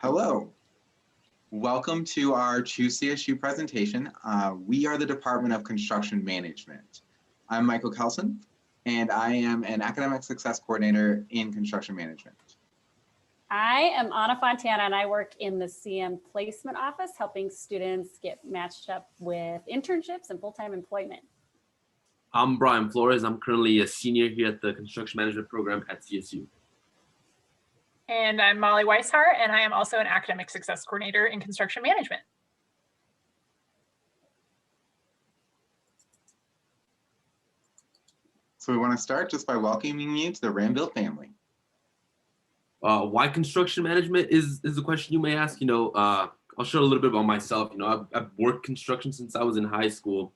Hello, welcome to our Choose CSU presentation. We are the Department of Construction Management. I'm Michael Kelson, and I am an Academic Success Coordinator in Construction Management. I am Anna Fontana, and I work in the CM Placement Office, helping students get matched up with internships and full-time employment. I'm Brian Flores. I'm currently a senior here at the Construction Management Program at CSU. And I'm Molly Weishart, and I am also an Academic Success Coordinator in Construction Management. So we want to start just by welcoming you to the Ramville family. Why construction management is the question you may ask. I'll share a little bit about myself. I've worked construction since I was in high school,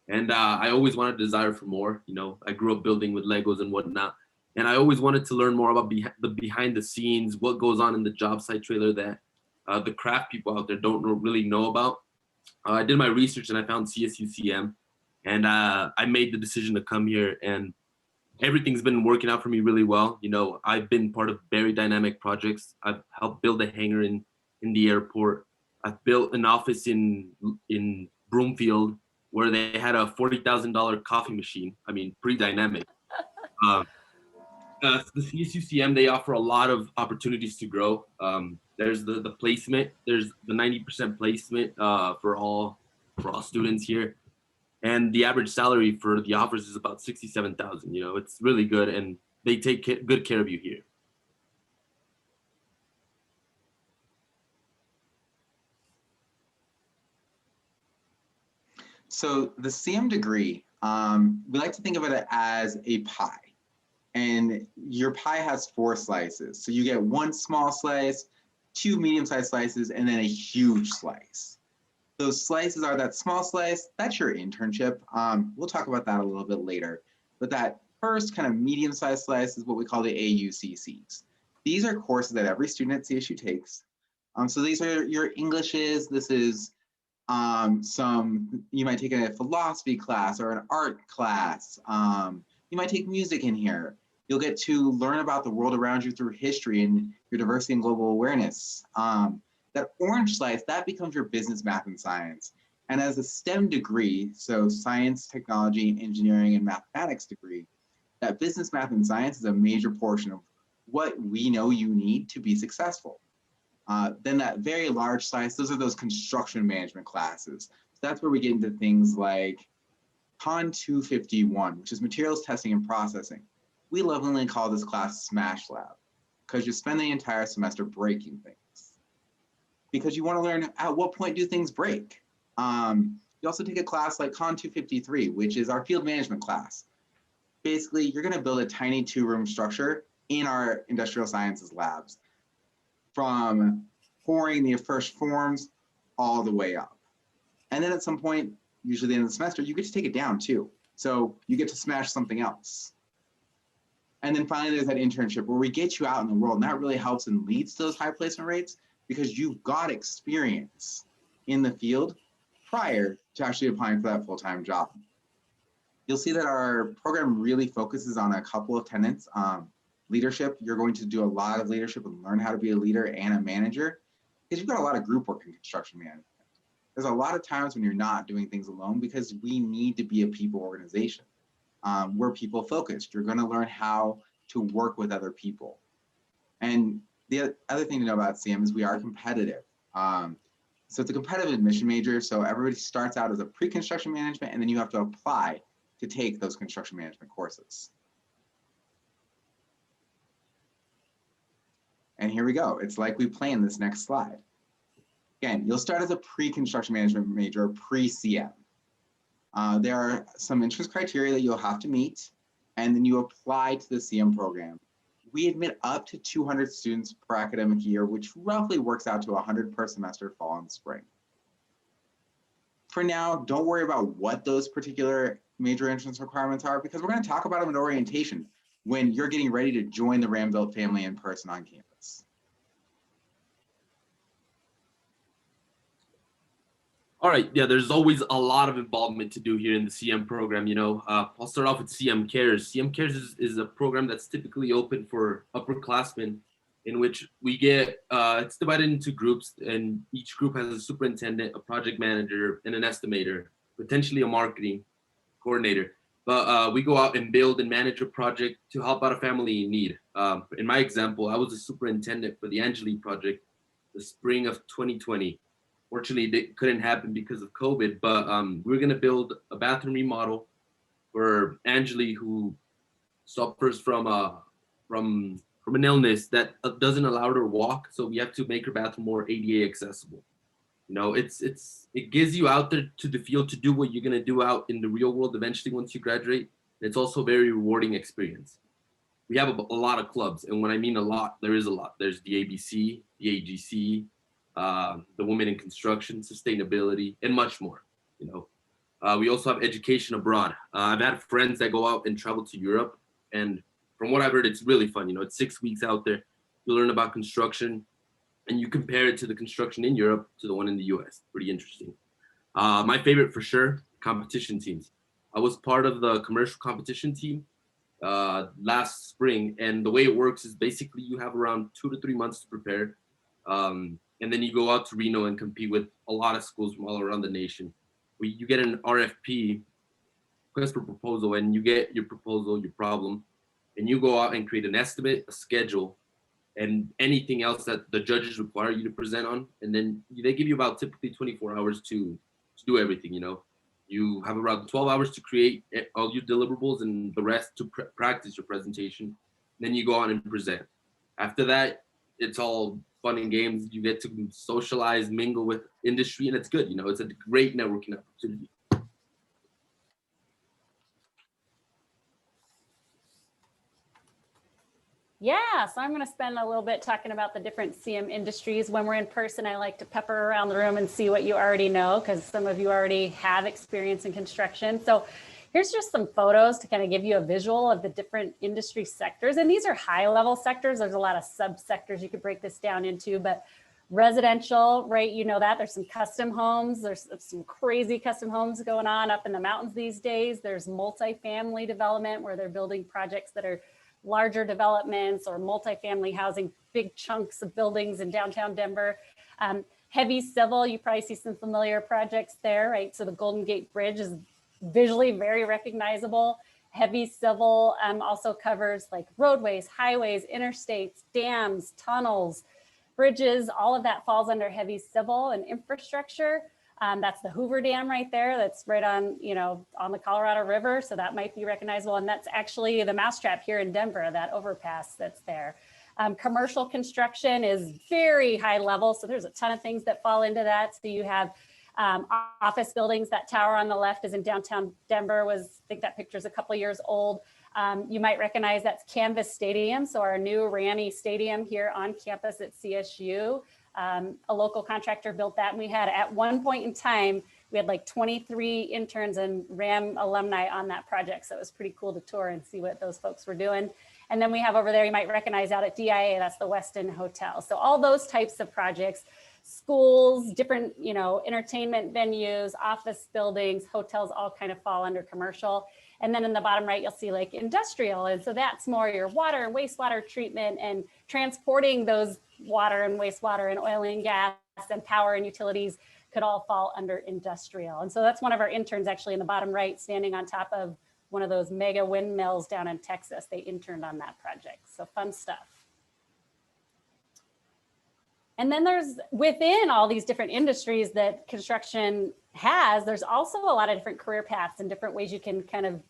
and I always wanted a desire for more. I grew up building with Legos and whatnot. And I always wanted to learn more about the behind the scenes, what goes on in the job site trailer that the craft people out there don't really know about. I did my research and I found CSU CM, and I made the decision to come here, and everything's been working out for me really well. I've been part of very dynamic projects. I've helped build a hangar in the airport. I've built an office in Broomfield where they had a $40,000 coffee machine. I mean, pretty dynamic. The CSUCM, they offer a lot of opportunities to grow. There's the placement. There's the 90% placement for all students here, and the average salary for the offers is about $67,000. It's really good, and they take good care of you here. So the CM degree, we like to think of it as a pie. And your pie has 4 slices. So you get 1 small slice, 2 medium-sized slices, and then a huge slice. Those slices are that small slice, that's your internship. We'll talk about that a little bit later. But that first kind of medium-sized slice is what we call the AUCCs. These are courses that every student at CSU takes. So these are your Englishes. This is you might take a philosophy class or an art class. You might take music in here. You'll get to learn about the world around you through history and your diversity and global awareness. That orange slice, that becomes your business, math, and science. And as a STEM degree, so science, technology, engineering, and mathematics degree, that business, math, and science is a major portion of what we know you need to be successful. Then that very large slice, those are those construction management classes. So that's where we get into things like Con 251, which is materials testing and processing. We lovingly call this class Smash Lab because you spend the entire semester breaking things. Because you want to learn at what point do things break. You also take a class like Con 253, which is our field management class. Basically, you're going to build a tiny 2-room structure in our industrial sciences labs, from pouring the first forms all the way up. And then at some point, usually at the end of the semester, you get to take it down too. So you get to smash something else. And then finally, there's that internship where we get you out in the world, and that really helps and leads to those high placement rates because you've got experience in the field prior to actually applying for that full-time job. You'll see that our program really focuses on a couple of tenets. Leadership, you're going to do a lot of leadership and learn how to be a leader and a manager because you've got a lot of group work in construction management. There's a lot of times when you're not doing things alone because we need to be a people organization. We're people focused. You're going to learn how to work with other people. And the other thing to know about CM is we are competitive. So it's a competitive admission major. So everybody starts out as a pre-construction management, and then you have to apply to take those construction management courses. And here we go. It's like we planned this next slide. Again, you'll start as a pre-construction management major, pre-CM. There are some entrance criteria that you'll have to meet, and then you apply to the CM program. We admit up to 200 students per academic year, which roughly works out to 100 per semester, fall and spring. For now, don't worry about what those particular major entrance requirements are because we're going to talk about them in orientation when you're getting ready to join the Ramville family in person on campus. All right, yeah, there's always a lot of involvement to do here in the CM program. I'll start off with CM Cares. CM Cares is a program that's typically open for upperclassmen in which we get, it's divided into groups, and each group has a superintendent, a project manager, and an estimator, potentially a marketing coordinator. But we go out and build and manage a project to help out a family in need. In my example, I was a superintendent for the Angeli project, the spring of 2020. Fortunately, it couldn't happen because of COVID, but we were gonna build a bathroom remodel for Angeli, who suffers from an illness that doesn't allow her to walk. So we have to make her bathroom more ADA accessible. You know, it gives you out there to the field to do what you're gonna do out in the real world eventually once you graduate. It's also a very rewarding experience. We have a lot of clubs, and when I mean a lot, there is a lot. There's the ABC, the AGC, the Women in Construction, Sustainability, and much more. You know, we also have education abroad. I've had friends that go out and travel to Europe, and from what I've heard, it's really fun. You know, it's 6 weeks out there. You learn about construction, and you compare it to the construction in Europe to the one in the US. Pretty interesting. My favorite for sure, competition teams. I was part of the commercial competition team last spring, and the way it works is basically you have around 2 to 3 months to prepare, and then you go out to Reno and compete with a lot of schools from all around the nation. You get an RFP, request for proposal, and you get your proposal, your problem, and you go out and create an estimate, a schedule, and anything else that the judges require you to present on. And then they give you about typically 24 hours to do everything. You know, you have around 12 hours to create all your deliverables and the rest to practice your presentation. Then you go on and present. After that, it's all fun and games. You get to socialize, mingle with industry, and it's good. You know, it's a great networking opportunity. Yeah, so I'm going to spend a little bit talking about the different CM industries. When we're in person, I like to pepper around the room and see what you already know, because some of you already have experience in construction. So here's just some photos to kind of give you a visual of the different industry sectors. And these are high level sectors. There's a lot of subsectors you could break this down into, but residential, right? You know that there's some custom homes. There's some crazy custom homes going on up in the mountains these days. There's multifamily development where they're building projects that are larger developments or multifamily housing, big chunks of buildings in downtown Denver. Heavy civil, you probably see some familiar projects there, right? So the Golden Gate Bridge is visually very recognizable. Heavy civil also covers like roadways, highways, interstates, dams, tunnels, bridges. All of that falls under heavy civil and infrastructure. That's the Hoover Dam right there. That's right on, you know, on the Colorado River. So that might be recognizable. And that's actually the mousetrap here in Denver, that overpass that's there. Commercial construction is very high level. So there's a ton of things that fall into that. So you have office buildings. That tower on the left is in downtown Denver. I think that picture is a couple years old. You might recognize that's Canvas Stadium. So our new Ranny Stadium here on campus at CSU. A local contractor built that, and we had at one point in time, we had like 23 interns and RAM alumni on that project. So it was pretty cool to tour and see what those folks were doing. And then we have over there, you might recognize out at DIA, that's the Westin Hotel. So all those types of projects, schools, different, you know, entertainment venues, office buildings, hotels, all kind of fall under commercial. And then in the bottom right, you'll see like industrial. And so that's more your water and wastewater treatment and transporting those water and wastewater and oil and gas and power and utilities could all fall under industrial. And so that's one of our interns actually in the bottom right, standing on top of one of those mega windmills down in Texas. They interned on that project. So fun stuff. And then there's within all these different industries that construction has, there's also a lot of different career paths and different ways you can kind of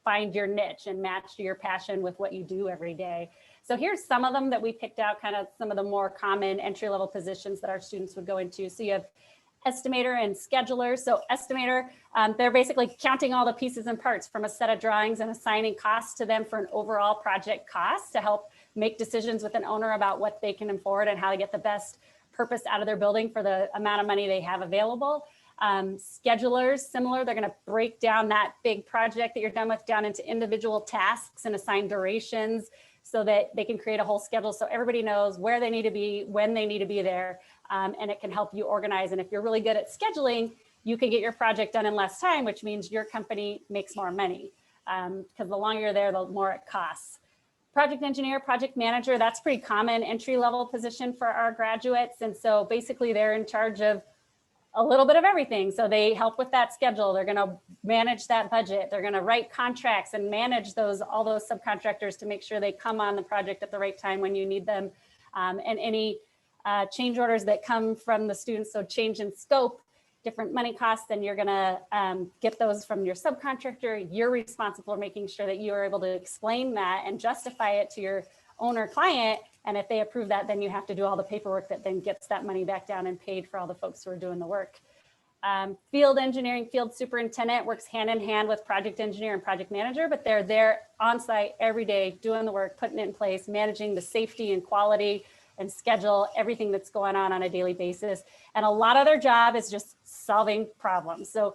find your niche and match your passion with what you do every day. So here's some of them that we picked out, kind of some of the more common entry-level positions that our students would go into. So you have estimator and scheduler. So estimator, they're basically counting all the pieces and parts from a set of drawings and assigning costs to them for an overall project cost to help make decisions with an owner about what they can afford and how to get the best purpose out of their building for the amount of money they have available. Schedulers, similar, they're going to break down that big project that you're done with down into individual tasks and assign durations so that they can create a whole schedule so everybody knows where they need to be, when they need to be there, and it can help you organize. And if you're really good at scheduling, you can get your project done in less time, which means your company makes more money because the longer you're there, the more it costs. Project engineer, project manager, that's pretty common entry-level position for our graduates. And so basically they're in charge of a little bit of everything. So they help with that schedule. They're going to manage that budget. They're going to write contracts and manage all those subcontractors to make sure they come on the project at the right time when you need them. And any change orders that come from the students, so change in scope, different money costs, then you're going to get those from your subcontractor. You're responsible for making sure that you are able to explain that and justify it to your owner client. And if they approve that, then you have to do all the paperwork that then gets that money back down and paid for all the folks who are doing the work. Field engineering, field superintendent works hand in hand with project engineer and project manager, but they're there on site every day doing the work, putting it in place, managing the safety and quality and schedule everything that's going on a daily basis. And a lot of their job is just solving problems. So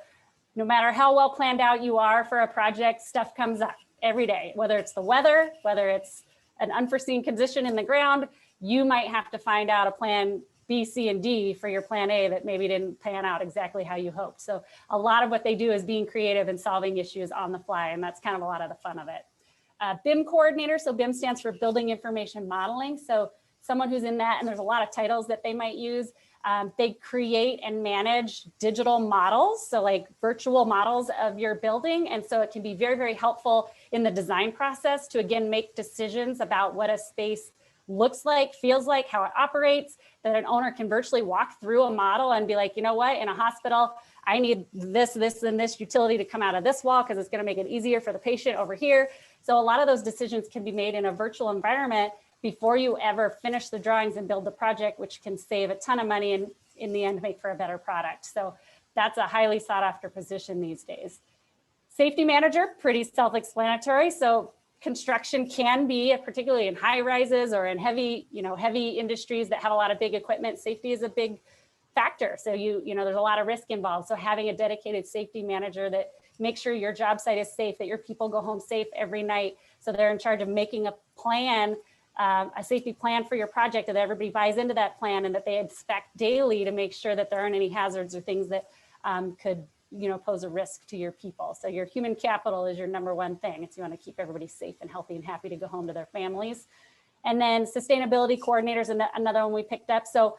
no matter how well planned out you are for a project, stuff comes up every day, whether it's the weather, whether it's an unforeseen condition in the ground, you might have to find out a plan B, C, and D for your plan A that maybe didn't pan out exactly how you hoped. So a lot of what they do is being creative and solving issues on the fly, and that's kind of a lot of the fun of it. BIM coordinator, so BIM stands for Building Information Modeling. So someone who's in that, and there's a lot of titles that they might use. They create and manage digital models, so like virtual models of your building. And so it can be very, very helpful in the design process to, again, make decisions about what a space looks like, feels like, how it operates, that an owner can virtually walk through a model and be like, you know what, in a hospital, I need this, this, and this utility to come out of this wall because it's going to make it easier for the patient over here. So a lot of those decisions can be made in a virtual environment before you ever finish the drawings and build the project, which can save a ton of money and in the end make for a better product. So that's a highly sought after position these days. Safety manager, pretty self-explanatory. So construction can be, particularly in high rises or in heavy industries that have a lot of big equipment, safety is a big factor. So there's a lot of risk involved. So having a dedicated safety manager that makes sure your job site is safe, that your people go home safe every night. So they're in charge of making a plan, a safety plan for your project, and that everybody buys into that plan and that they inspect daily to make sure that there aren't any hazards or things that could pose a risk to your people. So your human capital is your number one thing. It's you want to keep everybody safe and healthy and happy to go home to their families. And then sustainability coordinators, and another one we picked up. So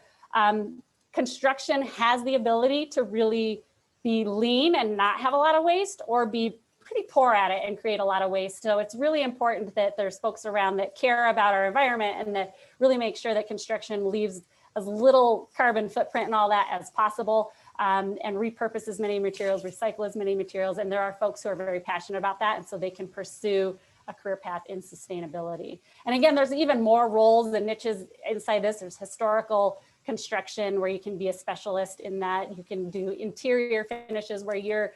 construction has the ability to really be lean and not have a lot of waste, or be pretty poor at it and create a lot of waste. So it's really important that there's folks around that care about our environment and that really make sure that construction leaves as little carbon footprint and all that as possible, and repurpose as many materials, recycle as many materials. And there are folks who are very passionate about that, and so they can pursue a career path in sustainability. And again, there's even more roles and niches inside this. There's historical construction where you can be a specialist in that. You can do interior finishes where you're,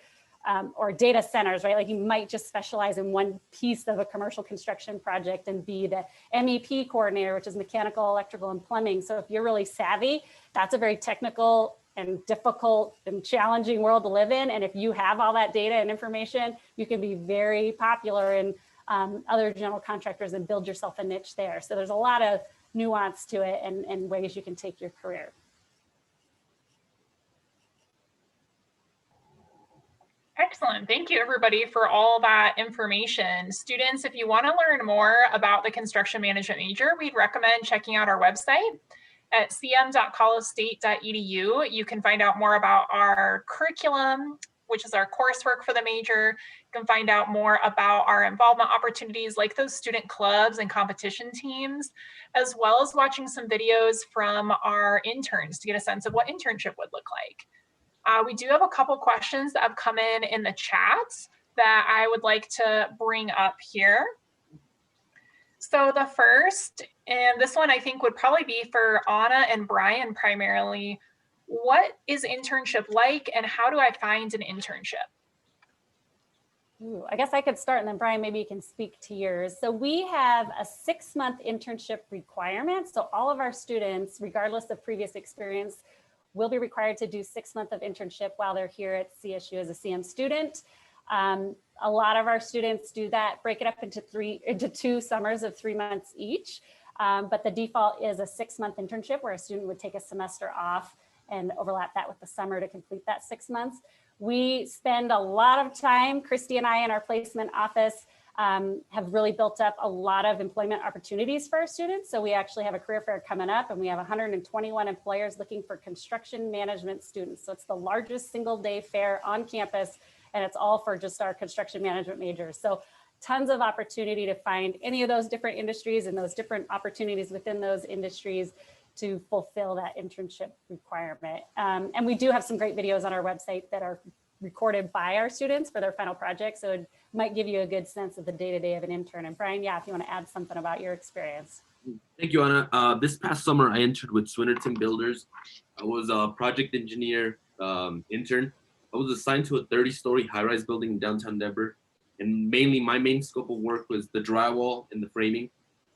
or data centers, right? Like you might just specialize in one piece of a commercial construction project and be the MEP coordinator, which is mechanical, electrical, and plumbing. So if you're really savvy, that's a very technical and difficult and challenging world to live in. And if you have all that data and information, you can be very popular in other general contractors and build yourself a niche there. So there's a lot of nuance to it and ways you can take your career. Excellent. Thank you, everybody, for all that information. Students, if you want to learn more about the construction management major, we'd recommend checking out our website at cm.colosestate.edu. You can find out more about our curriculum, which is our coursework for the major. You can find out more about our involvement opportunities like those student clubs and competition teams, as well as watching some videos from our interns to get a sense of what internship would look like. We do have a couple questions that have come in the chat that I would like to bring up here. So the first, and this one I think would probably be for Anna and Brian primarily, what is internship like and how do I find an internship? Ooh, I guess I could start and then Brian, maybe you can speak to yours. So we have a 6-month internship requirement. So all of our students, regardless of previous experience, will be required to do 6 months of internship while they're here at CSU as a CM student. A lot of our students do that, break it up into 2 summers of 3 months each. But the default is a 6-month internship where a student would take a semester off and overlap that with the summer to complete that 6 months. We spend a lot of time, Christy and I in our placement office, have really built up a lot of employment opportunities for our students. So we actually have a career fair coming up, and we have 121 employers looking for construction management students. So it's the largest single day fair on campus, and it's all for just our construction management majors. So tons of opportunity to find any of those different industries and those different opportunities within those industries to fulfill that internship requirement. And we do have some great videos on our website that are recorded by our students for their final project. So it might give you a good sense of the day-to-day of an intern. And Brian, yeah, if you want to add something about your experience. Thank you, Anna. This past summer, I entered with Swinnerton Builders. I was a project engineer intern. I was assigned to a 30-story high-rise building in downtown Denver. And mainly my main scope of work was the drywall and the framing.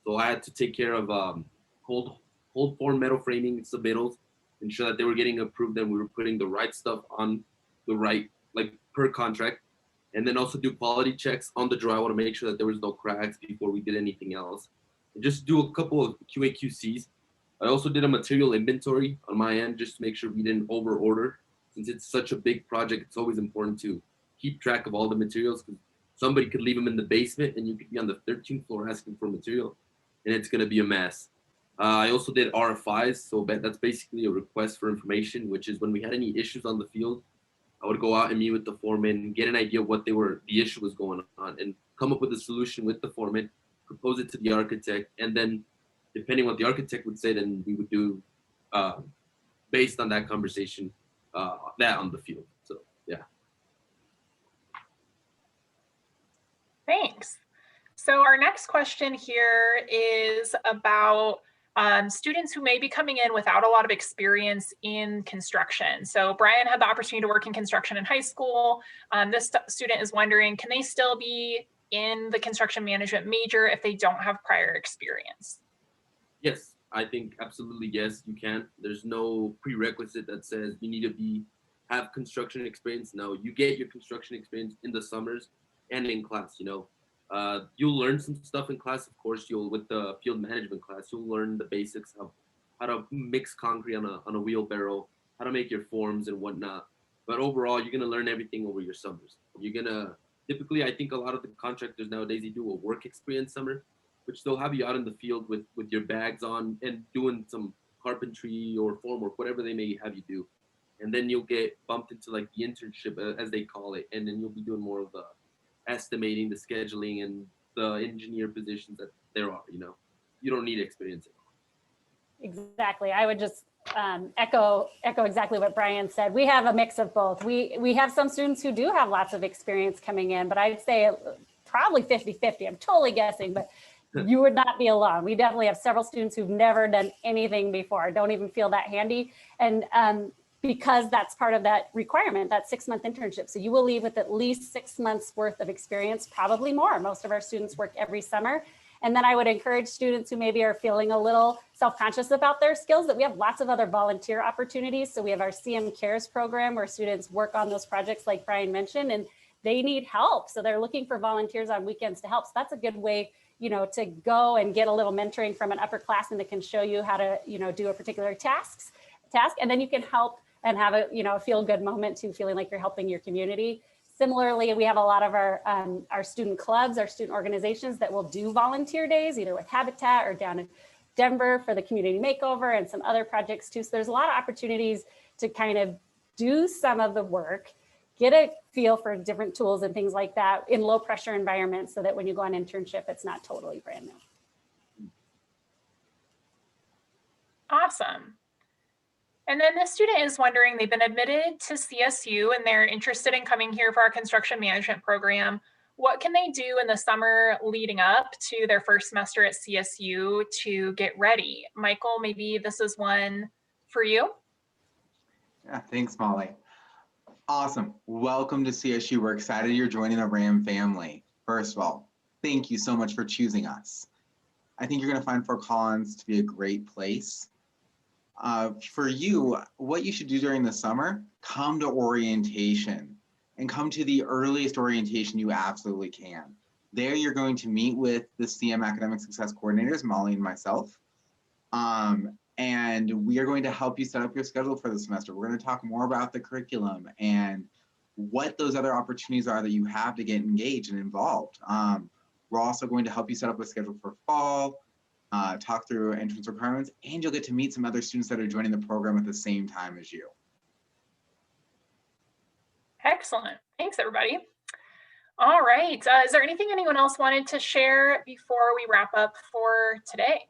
So I had to take care of cold form metal framing submittals, ensure that they were getting approved and we were putting the right stuff on the right, like per contract. And then also do quality checks on the drywall to make sure that there was no cracks before we did anything else. And just do a couple of QA/QCs. I also did a material inventory on my end just to make sure we didn't over order. Since it's such a big project, it's always important to keep track of all the materials, because somebody could leave them in the basement and you could be on the 13th floor asking for material and it's going to be a mess. I also did RFIs. So that's basically a request for information, which is when we had any issues on the field, I would go out and meet with the foreman, get an idea of what the issue was going on, and come up with a solution with the foreman, propose it to the architect, and then depending what the architect would say, then we would do based on that conversation, that on the field. So yeah. Thanks. So our next question here is about students who may be coming in without a lot of experience in construction. So Brian had the opportunity to work in construction in high school. This student is wondering, can they still be in the construction management major if they don't have prior experience? Yes, I think absolutely yes, you can. There's no prerequisite that says you need to have construction experience. No, you get your construction experience in the summers and in class, you know. You'll learn some stuff in class, of course. With the field management class, you'll learn the basics of how to mix concrete on a wheelbarrow, how to make your forms and whatnot. But overall, you're gonna learn everything over your summers. Typically, I think a lot of the contractors nowadays, they do a work experience summer, which they'll have you out in the field with your bags on and doing some carpentry or form work, whatever they may have you do. And then you'll get bumped into like the internship, as they call it, and then you'll be doing more of the estimating, the scheduling, and the engineer positions that there are. You know, you don't need experience at all. Exactly. I would just echo exactly what Brian said. We have a mix of both. We have some students who do have lots of experience coming in, but I'd say probably 50-50. I'm totally guessing, but you would not be alone. We definitely have several students who've never done anything before, don't even feel that handy. And because that's part of that requirement, that 6-month internship. So you will leave with at least 6 months worth of experience, probably more. Most of our students work every summer. And then I would encourage students who maybe are feeling a little self-conscious about their skills that we have lots of other volunteer opportunities. So we have our CM Cares program where students work on those projects like Brian mentioned, and they need help. So they're looking for volunteers on weekends to help. So that's a good way, you know, to go and get a little mentoring from an upperclassman that can show you how to, you know, do a particular task. And then you can help and have a, you know, a feel good moment too, feeling like you're helping your community. Similarly, we have a lot of our student clubs, our student organizations that will do volunteer days, either with Habitat or down in Denver for the community makeover and some other projects too. So there's a lot of opportunities to kind of do some of the work, get a feel for different tools and things like that in low pressure environments so that when you go on internship, it's not totally brand new. Awesome. And then this student is wondering, they've been admitted to CSU and they're interested in coming here for our construction management program. What can they do in the summer leading up to their first semester at CSU to get ready? Michael, maybe this is one for you. Yeah, thanks, Molly. Awesome. Welcome to CSU. We're excited you're joining the RAM family. First of all, thank you so much for choosing us. I think you're going to find Fort Collins to be a great place. For you, what you should do during the summer, come to orientation and come to the earliest orientation you absolutely can. There you're going to meet with the CM Academic Success Coordinators, Molly and myself. And we are going to help you set up your schedule for the semester. We're going to talk more about the curriculum and what those other opportunities are that you have to get engaged and involved. We're also going to help you set up a schedule for fall, talk through entrance requirements, and you'll get to meet some other students that are joining the program at the same time as you. Excellent. Thanks, everybody. All right. Is there anything anyone else wanted to share before we wrap up for today?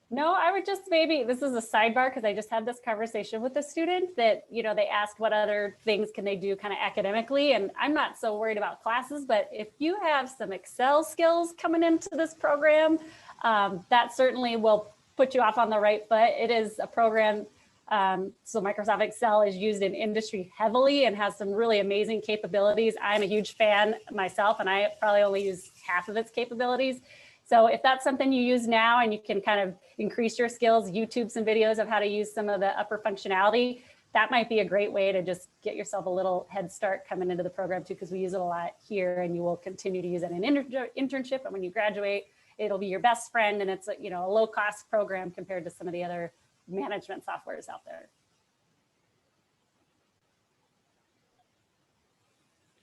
No, I would just maybe, this is a sidebar because I just had this conversation with a student that, you know, they asked what other things can they do kind of academically. And I'm not so worried about classes, but if you have some Excel skills coming into this program, that certainly will put you off on the right foot. It is a program, so Microsoft Excel is used in industry heavily and has some really amazing capabilities. I'm a huge fan myself, and I probably only use half of its capabilities. So if that's something you use now and you can kind of increase your skills, YouTube some videos of how to use some of the upper functionality, that might be a great way to just get yourself a little head start coming into the program too, because we use it a lot here and you will continue to use it in internship. And when you graduate, it'll be your best friend, and it's a, you know, a low cost program compared to some of the other management softwares out there.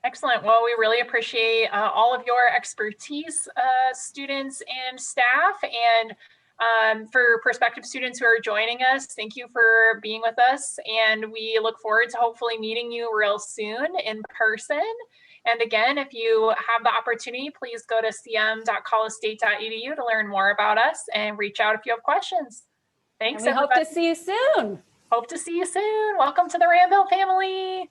Excellent. Well, we really appreciate all of your expertise, students and staff. And for prospective students who are joining us, thank you for being with us. And we look forward to hopefully meeting you real soon in person. And again, if you have the opportunity, please go to cm.collegestate.edu to learn more about us and reach out if you have questions. Thanks, and we everybody. hope to see you soon. Hope to see you soon. Welcome to the Ramville family.